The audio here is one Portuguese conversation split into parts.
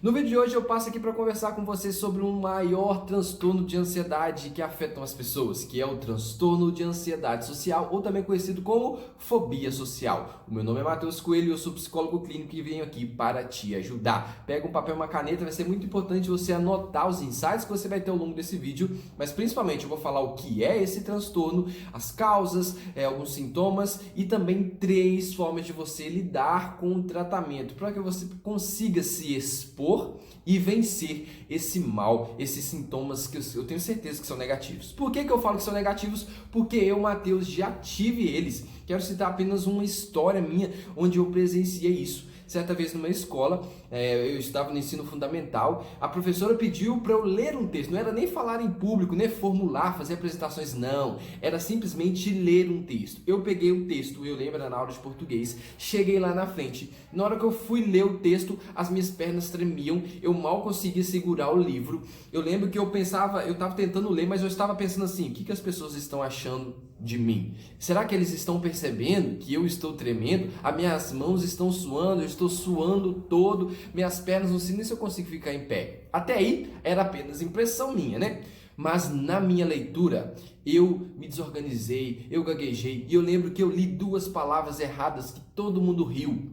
No vídeo de hoje eu passo aqui para conversar com você sobre um maior transtorno de ansiedade que afetam as pessoas, que é o transtorno de ansiedade social, ou também conhecido como fobia social. O meu nome é Matheus Coelho e eu sou psicólogo clínico e venho aqui para te ajudar. Pega um papel e uma caneta, vai ser muito importante você anotar os insights que você vai ter ao longo desse vídeo, mas principalmente eu vou falar o que é esse transtorno, as causas, alguns sintomas e também 3 formas de você lidar com o tratamento, para que você consiga se expor e vencer esse mal, esses sintomas que eu tenho certeza que são negativos. Por que eu falo que são negativos? Porque eu, Matheus, já tive eles. Quero citar apenas uma história minha onde eu presenciei isso. Certa vez numa escola, eu estava no ensino fundamental, a professora pediu para eu ler um texto. Não era nem falar em público, nem formular, fazer apresentações, não. Era simplesmente ler um texto. Eu peguei o texto, eu lembro, era na aula de português, cheguei lá na frente. Na hora que eu fui ler o texto, as minhas pernas tremiam, eu mal conseguia segurar o livro. Eu lembro que eu estava tentando ler, mas eu estava pensando assim, o que as pessoas estão achando de mim? Será que eles estão percebendo que eu estou tremendo? As minhas mãos estão suando, eu estou suando todo, minhas pernas, não sei nem se eu consigo ficar em pé. Até aí era apenas impressão minha, né? Mas na minha leitura eu me desorganizei, eu gaguejei e eu lembro que eu li 2 palavras erradas que todo mundo riu.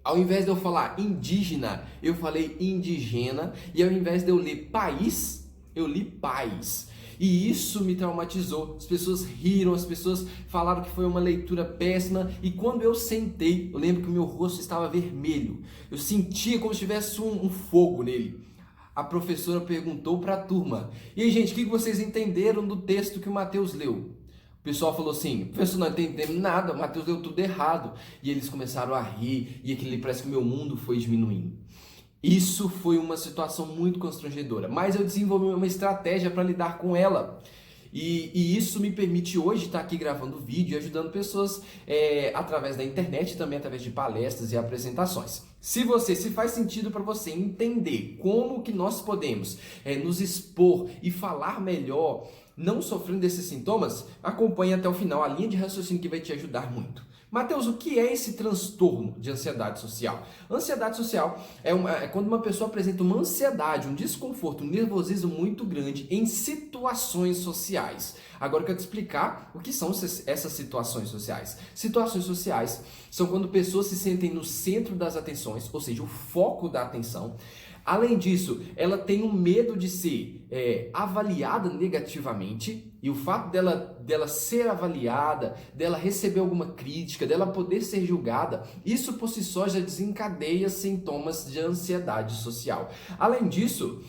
Ao invés de eu falar indígena, eu falei indigena, e ao invés de eu ler país, eu li paz. E isso me traumatizou. As pessoas riram, as pessoas falaram que foi uma leitura péssima. E quando eu sentei, eu lembro que o meu rosto estava vermelho. Eu sentia como se tivesse um fogo nele. A professora perguntou para a turma: e aí, gente, o que vocês entenderam do texto que o Matheus leu? O pessoal falou assim: professor, não entendemos nada, o Matheus leu tudo errado. E eles começaram a rir, e aquele parece que o meu mundo foi diminuindo. Isso foi uma situação muito constrangedora, mas eu desenvolvi uma estratégia para lidar com ela. E isso me permite hoje estar aqui gravando vídeo e ajudando pessoas através da internet e também através de palestras e apresentações. Se faz sentido para você entender como que nós podemos nos expor e falar melhor, não sofrendo desses sintomas, acompanhe até o final a linha de raciocínio que vai te ajudar muito. Matheus, o que é esse transtorno de ansiedade social? Ansiedade social é quando uma pessoa apresenta uma ansiedade, um desconforto, um nervosismo muito grande em situações sociais. Agora eu quero te explicar o que são essas situações sociais. Situações sociais são quando pessoas se sentem no centro das atenções, ou seja, o foco da atenção. Além disso, ela tem um medo de ser avaliada negativamente, e o fato dela ser avaliada, dela receber alguma crítica, dela poder ser julgada, isso por si só já desencadeia sintomas de ansiedade social. Além disso,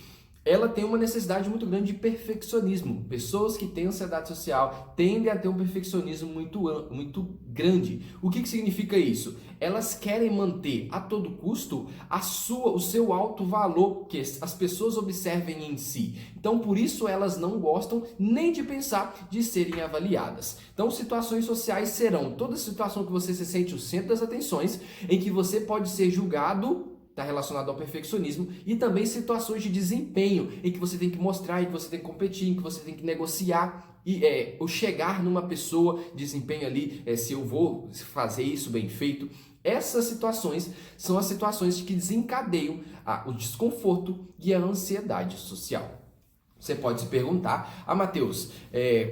ela tem uma necessidade muito grande de perfeccionismo. Pessoas que têm ansiedade social tendem a ter um perfeccionismo muito grande. O que significa isso? Elas querem manter a todo custo o seu alto valor, que as pessoas observem em si. Então, por isso, elas não gostam nem de pensar de serem avaliadas. Então, situações sociais serão toda situação que você se sente o centro das atenções, em que você pode ser julgado, está relacionado ao perfeccionismo, e também situações de desempenho, em que você tem que mostrar, em que você tem que competir, em que você tem que negociar, e ou chegar numa pessoa, desempenho ali, se eu vou fazer isso bem feito. Essas situações são as situações que desencadeiam o desconforto e a ansiedade social. Você pode se perguntar: Matheus,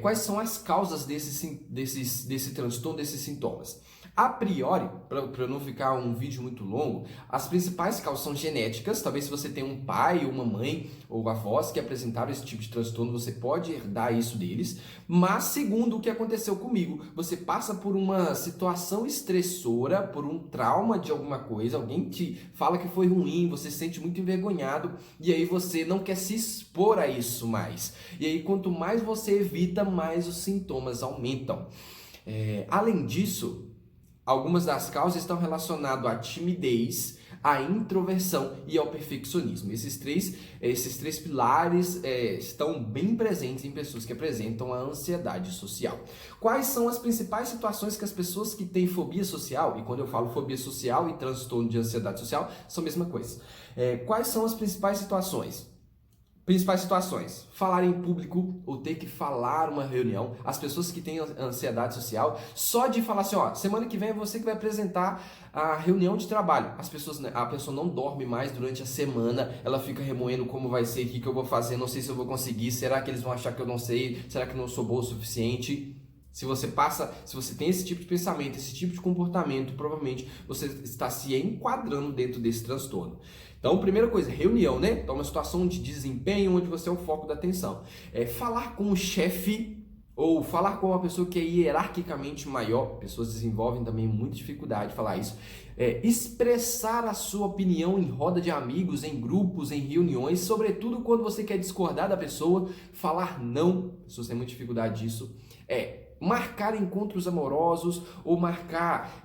quais são as causas desse transtorno, desses sintomas? A priori, para não ficar um vídeo muito longo, as principais causas são genéticas. Talvez se você tem um pai, uma mãe ou avós que apresentaram esse tipo de transtorno, você pode herdar isso deles. Mas segundo o que aconteceu comigo, você passa por uma situação estressora, por um trauma de alguma coisa, alguém te fala que foi ruim, você se sente muito envergonhado e aí você não quer se expor a isso mais. E aí quanto mais você evita, mais os sintomas aumentam. Além disso, algumas das causas estão relacionadas à timidez, à introversão e ao perfeccionismo. Esses três pilares estão bem presentes em pessoas que apresentam a ansiedade social. Quais são as principais situações que as pessoas que têm fobia social, e quando eu falo fobia social e transtorno de ansiedade social, são a mesma coisa. Quais são as principais situações? Principais situações: falar em público ou ter que falar uma reunião. As pessoas que têm ansiedade social, só de falar assim, ó, semana que vem é você que vai apresentar a reunião de trabalho. A pessoa não dorme mais durante a semana, ela fica remoendo como vai ser, o que eu vou fazer, não sei se eu vou conseguir, será que eles vão achar que eu não sei, será que eu não sou boa o suficiente? Se você tem esse tipo de pensamento, esse tipo de comportamento, provavelmente você está se enquadrando dentro desse transtorno. Então, primeira coisa, reunião, né? Então, uma situação de desempenho onde você é o foco da atenção. Falar com o chefe ou falar com uma pessoa que é hierarquicamente maior, pessoas desenvolvem também muita dificuldade de falar isso. Expressar a sua opinião em roda de amigos, em grupos, em reuniões, sobretudo quando você quer discordar da pessoa, falar não, pessoas têm muita dificuldade disso. Marcar encontros amorosos ou marcar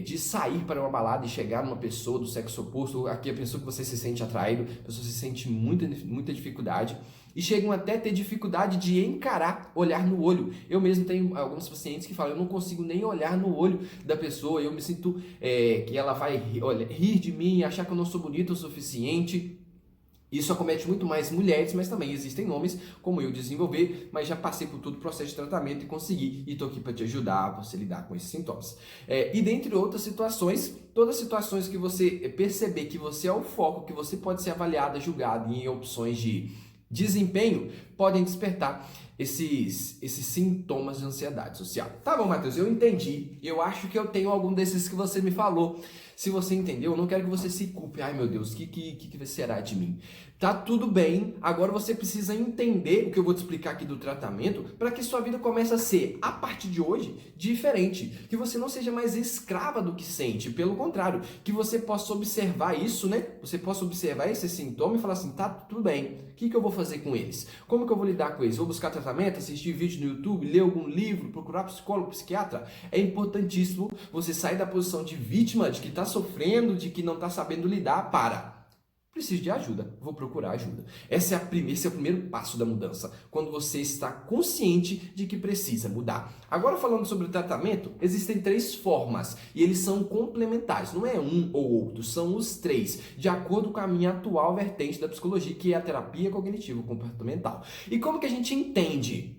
de sair para uma balada e chegar numa pessoa do sexo oposto, aqui a pessoa que você se sente atraído, a pessoa se sente muita dificuldade e chegam até a ter dificuldade de encarar, olhar no olho. Eu mesmo tenho alguns pacientes que falam, eu não consigo nem olhar no olho da pessoa, eu me sinto que ela vai rir de mim, achar que eu não sou bonito o suficiente. Isso acomete muito mais mulheres, mas também existem homens, como eu desenvolver, mas já passei por todo o processo de tratamento e consegui, e estou aqui para te ajudar a você lidar com esses sintomas. E dentre outras situações, todas as situações que você perceber que você é o foco, que você pode ser avaliada, julgada em opções de desempenho, podem despertar esses sintomas de ansiedade social. Tá bom, Matheus, eu entendi. Eu acho que eu tenho algum desses que você me falou. Se você entendeu, eu não quero que você se culpe. Ai, meu Deus, o que será de mim? Tá tudo bem. Agora você precisa entender o que eu vou te explicar aqui do tratamento para que sua vida comece a ser, a partir de hoje, diferente. Que você não seja mais escrava do que sente. Pelo contrário, que você possa observar isso, né? Você possa observar esse sintoma e falar assim, tá tudo bem. O que eu vou fazer com eles? Como que eu vou lidar com eles? Vou buscar tratamento, assistir vídeo no YouTube, ler algum livro, procurar psicólogo, psiquiatra? É importantíssimo você sair da posição de vítima, de que está sofrendo, de que não está sabendo lidar, preciso de ajuda, vou procurar ajuda. Esse é o primeiro passo da mudança, quando você está consciente de que precisa mudar. Agora, falando sobre o tratamento, existem 3 formas e eles são complementares, não é um ou outro, são os 3, de acordo com a minha atual vertente da psicologia, que é a terapia cognitivo-comportamental. E como que a gente entende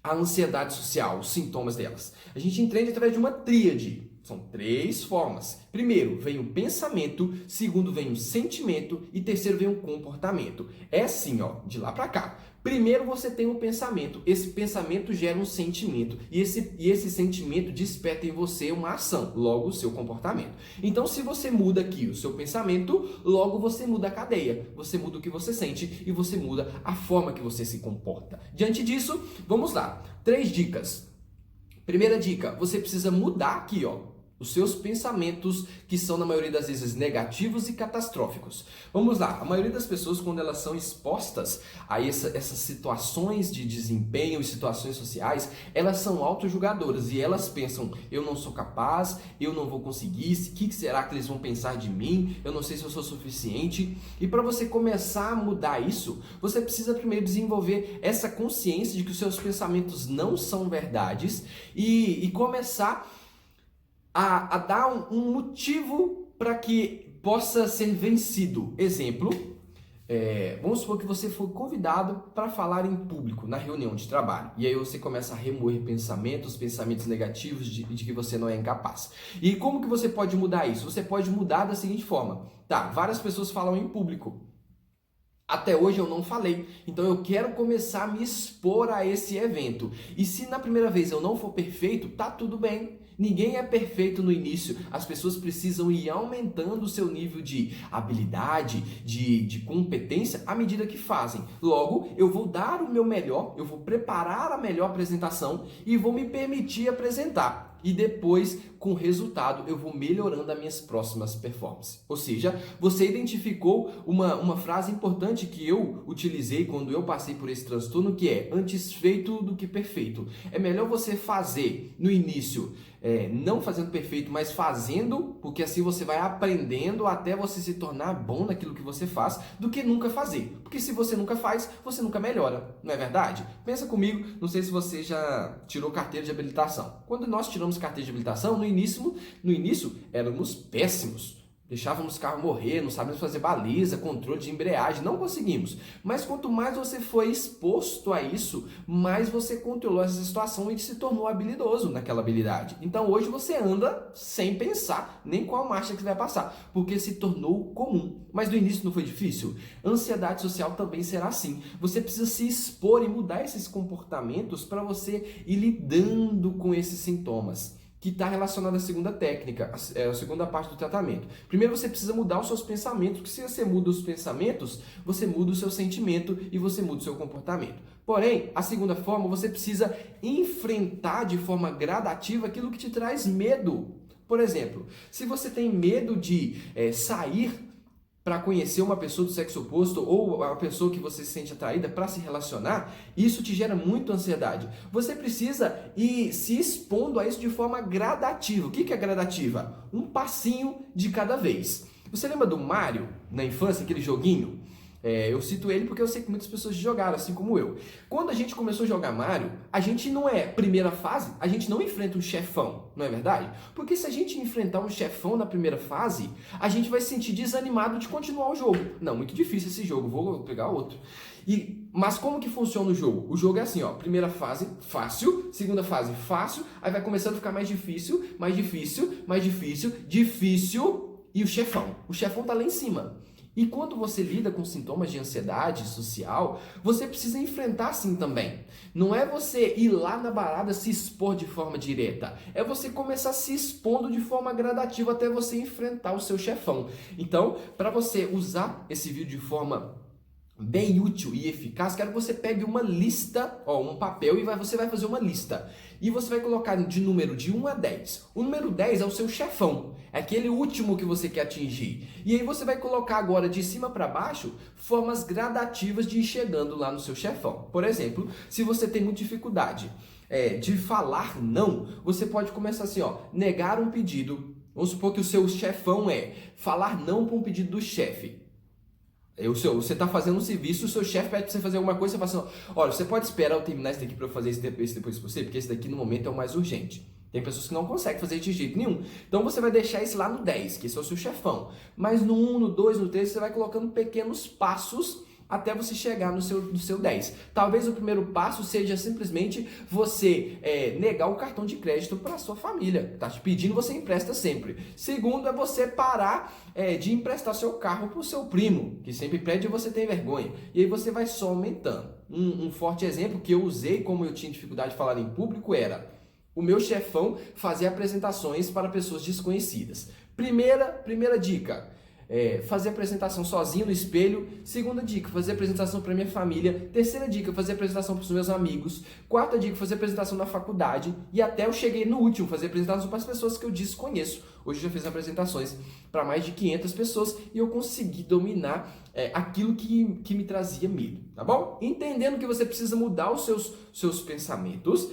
a ansiedade social, os sintomas delas? A gente entende através de uma tríade. São 3 formas. Primeiro vem o pensamento, segundo vem o sentimento e terceiro vem o comportamento. É assim, ó, de lá para cá. Primeiro você tem um pensamento, esse pensamento gera um sentimento e esse sentimento desperta em você uma ação, logo o seu comportamento. Então, se você muda aqui o seu pensamento, logo você muda a cadeia, você muda o que você sente e você muda a forma que você se comporta. Diante disso, vamos lá. 3 dicas. Primeira dica, você precisa mudar aqui, ó, os seus pensamentos, que são na maioria das vezes negativos e catastróficos. Vamos lá, a maioria das pessoas, quando elas são expostas a essas situações de desempenho e situações sociais, elas são autojulgadoras e elas pensam, eu não sou capaz, eu não vou conseguir, o que será que eles vão pensar de mim, eu não sei se eu sou suficiente. E para você começar a mudar isso, você precisa primeiro desenvolver essa consciência de que os seus pensamentos não são verdades e começar a dar um motivo para que possa ser vencido. Exemplo, vamos supor que você foi convidado para falar em público na reunião de trabalho. E aí você começa a remoer pensamentos negativos de que você não é incapaz. E como que você pode mudar isso? Você pode mudar da seguinte forma. Tá, várias pessoas falam em público. Até hoje eu não falei, então eu quero começar a me expor a esse evento. E se na primeira vez eu não for perfeito, tá tudo bem. Ninguém é perfeito no início, as pessoas precisam ir aumentando o seu nível de habilidade, de competência à medida que fazem. Logo, eu vou dar o meu melhor, eu vou preparar a melhor apresentação e vou me permitir apresentar. E depois, com o resultado, eu vou melhorando as minhas próximas performances. Ou seja, você identificou uma frase importante que eu utilizei quando eu passei por esse transtorno, que é antes feito do que perfeito. É melhor você fazer no início, não fazendo perfeito, mas fazendo, porque assim você vai aprendendo até você se tornar bom naquilo que você faz, do que nunca fazer. Porque se você nunca faz, você nunca melhora, não é verdade? Pensa comigo, não sei se você já tirou carteira de habilitação. Quando nós tiramos carteira de habilitação, no início éramos péssimos. Deixávamos o carro morrer, não sabíamos fazer baliza, controle de embreagem, não conseguimos. Mas quanto mais você foi exposto a isso, mais você controlou essa situação e se tornou habilidoso naquela habilidade. Então hoje você anda sem pensar nem qual marcha que você vai passar, porque se tornou comum. Mas no início não foi difícil? Ansiedade social também será assim. Você precisa se expor e mudar esses comportamentos para você ir lidando com esses sintomas, que está relacionado à segunda técnica, a segunda parte do tratamento. Primeiro você precisa mudar os seus pensamentos, porque se você muda os pensamentos, você muda o seu sentimento e você muda o seu comportamento. Porém, a segunda forma, você precisa enfrentar de forma gradativa aquilo que te traz medo. Por exemplo, se você tem medo de sair para conhecer uma pessoa do sexo oposto ou a pessoa que você se sente atraída para se relacionar, isso te gera muita ansiedade. Você precisa ir se expondo a isso de forma gradativa. O que é gradativa? Um passinho de cada vez. Você lembra do Mario, na infância, aquele joguinho? Eu cito ele porque eu sei que muitas pessoas jogaram, assim como eu. Quando a gente começou a jogar Mario, a gente não primeira fase, a gente não enfrenta um chefão, não é verdade? Porque se a gente enfrentar um chefão na primeira fase, a gente vai se sentir desanimado de continuar o jogo. Não, muito difícil esse jogo, vou pegar outro. Mas como que funciona o jogo? O jogo é assim, ó, primeira fase, fácil, segunda fase, fácil, aí vai começando a ficar mais difícil, mais difícil, mais difícil, difícil, e o chefão. O chefão tá lá em cima. E quando você lida com sintomas de ansiedade social, você precisa enfrentar assim também. Não é você ir lá na balada se expor de forma direta. É você começar se expondo de forma gradativa até você enfrentar o seu chefão. Então, para você usar esse vídeo de forma bem útil e eficaz, quero que você pegue uma lista, um papel, e você vai fazer uma lista. E você vai colocar de número de 1 a 10. O número 10 é o seu chefão, é aquele último que você quer atingir. E aí você vai colocar agora de cima para baixo formas gradativas de ir chegando lá no seu chefão. Por exemplo, se você tem muita dificuldade de falar não, você pode começar assim, negar um pedido. Vamos supor que o seu chefão é falar não para um pedido do chefe. Você está fazendo um serviço, o seu chefe pede para você fazer alguma coisa, você fala assim, olha, você pode esperar eu terminar esse daqui para eu fazer esse depois de você, porque esse daqui no momento é o mais urgente. Tem pessoas que não conseguem fazer de jeito nenhum. Então você vai deixar esse lá no 10, que esse é o seu chefão. Mas no 1, no 2, no 3, você vai colocando pequenos passos até você chegar no seu 10. Talvez o primeiro passo seja simplesmente você negar o cartão de crédito para a sua família. Tá te pedindo, você empresta sempre. Segundo é você parar de emprestar seu carro para o seu primo, que sempre pede e você tem vergonha. E aí você vai só aumentando. Um forte exemplo que eu usei, como eu tinha dificuldade de falar em público, era o meu chefão fazer apresentações para pessoas desconhecidas. Primeira dica. Fazer apresentação sozinho no espelho. Segunda dica, fazer apresentação para minha família. Terceira dica, fazer apresentação para os meus amigos. Quarta dica, fazer apresentação na faculdade. E até eu cheguei no último, fazer apresentação para as pessoas que eu desconheço. Hoje eu já fiz apresentações para mais de 500 pessoas e eu consegui dominar aquilo que me trazia medo, tá bom? Entendendo que você precisa mudar os seus pensamentos,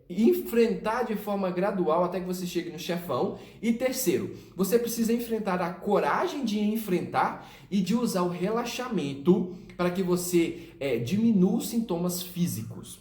enfrentar de forma gradual até que você chegue no chefão. E terceiro, você precisa enfrentar a coragem de enfrentar e de usar o relaxamento para que você diminua os sintomas físicos.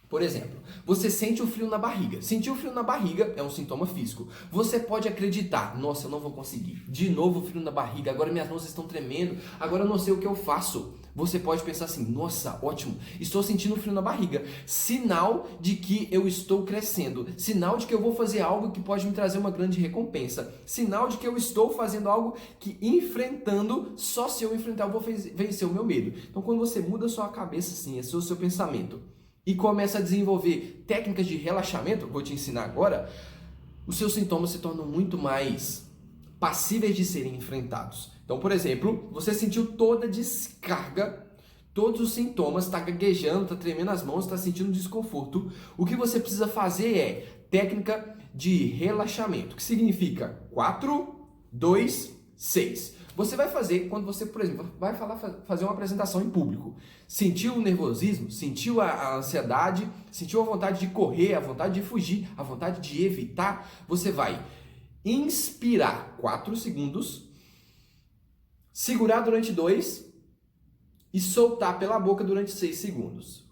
Por exemplo, você sente o frio na barriga. Sentir o frio na barriga é um sintoma físico. Você pode acreditar, nossa, eu não vou conseguir. De novo frio na barriga, agora minhas mãos estão tremendo, agora eu não sei o que eu faço. Você pode pensar assim, nossa, ótimo, estou sentindo frio na barriga. Sinal de que eu estou crescendo. Sinal de que eu vou fazer algo que pode me trazer uma grande recompensa. Sinal de que eu estou fazendo algo que enfrentando, só se eu enfrentar eu vou vencer o meu medo. Então quando você muda a sua cabeça assim, esse é o seu pensamento, e começa a desenvolver técnicas de relaxamento, vou te ensinar agora, os seus sintomas se tornam muito mais passíveis de serem enfrentados. Então, por exemplo, você sentiu toda a descarga, todos os sintomas, está gaguejando, está tremendo as mãos, está sentindo desconforto. O que você precisa fazer é técnica de relaxamento, que significa 4, 2, 6. Você vai fazer quando você, por exemplo, vai fazer uma apresentação em público. Sentiu o nervosismo? Sentiu a ansiedade? Sentiu a vontade de correr, a vontade de fugir, a vontade de evitar? Você vai inspirar 4 segundos, segurar durante 2 e soltar pela boca durante 6 segundos.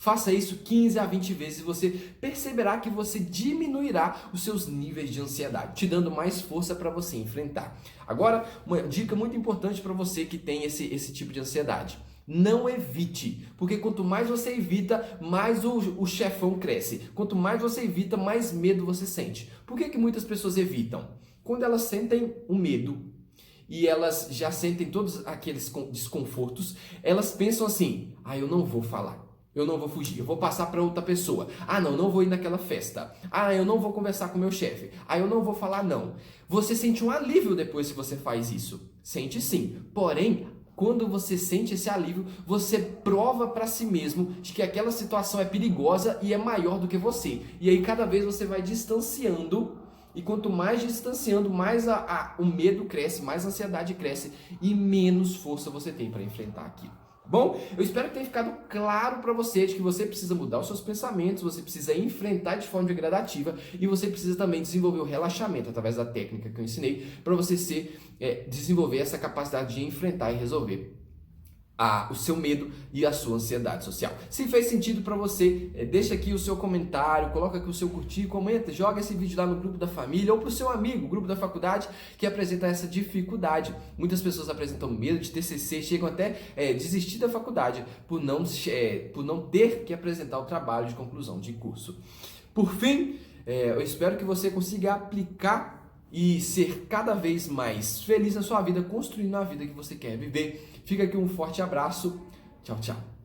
Faça isso 15 a 20 vezes e você perceberá que você diminuirá os seus níveis de ansiedade, te dando mais força para você enfrentar. Agora, uma dica muito importante para você que tem esse tipo de ansiedade. Não evite, porque quanto mais você evita, mais o chefão cresce. Quanto mais você evita, mais medo você sente. Por que muitas pessoas evitam? Quando elas sentem o medo e elas já sentem todos aqueles desconfortos, elas pensam assim: eu não vou falar. Eu não vou fugir, eu vou passar para outra pessoa. Não vou ir naquela festa. Eu não vou conversar com meu chefe. Eu não vou falar não. Você sente um alívio depois que você faz isso. Sente sim. Porém, quando você sente esse alívio, você prova para si mesmo de que aquela situação é perigosa e é maior do que você. E aí cada vez você vai distanciando. E quanto mais distanciando, mais o medo cresce, mais a ansiedade cresce e menos força você tem para enfrentar aquilo. Bom, eu espero que tenha ficado claro para você de que você precisa mudar os seus pensamentos, você precisa enfrentar de forma gradativa e você precisa também desenvolver o relaxamento através da técnica que eu ensinei para você desenvolver essa capacidade de enfrentar e resolver o seu medo e a sua ansiedade social. Se fez sentido para você, deixa aqui o seu comentário, coloca aqui o seu curtir, comenta, joga esse vídeo lá no grupo da família ou para o seu amigo, grupo da faculdade, que apresenta essa dificuldade. Muitas pessoas apresentam medo de TCC, chegam até desistir da faculdade por não ter que apresentar o trabalho de conclusão de curso. Por fim, eu espero que você consiga aplicar e ser cada vez mais feliz na sua vida, construindo a vida que você quer viver. Fica aqui um forte abraço. Tchau, tchau.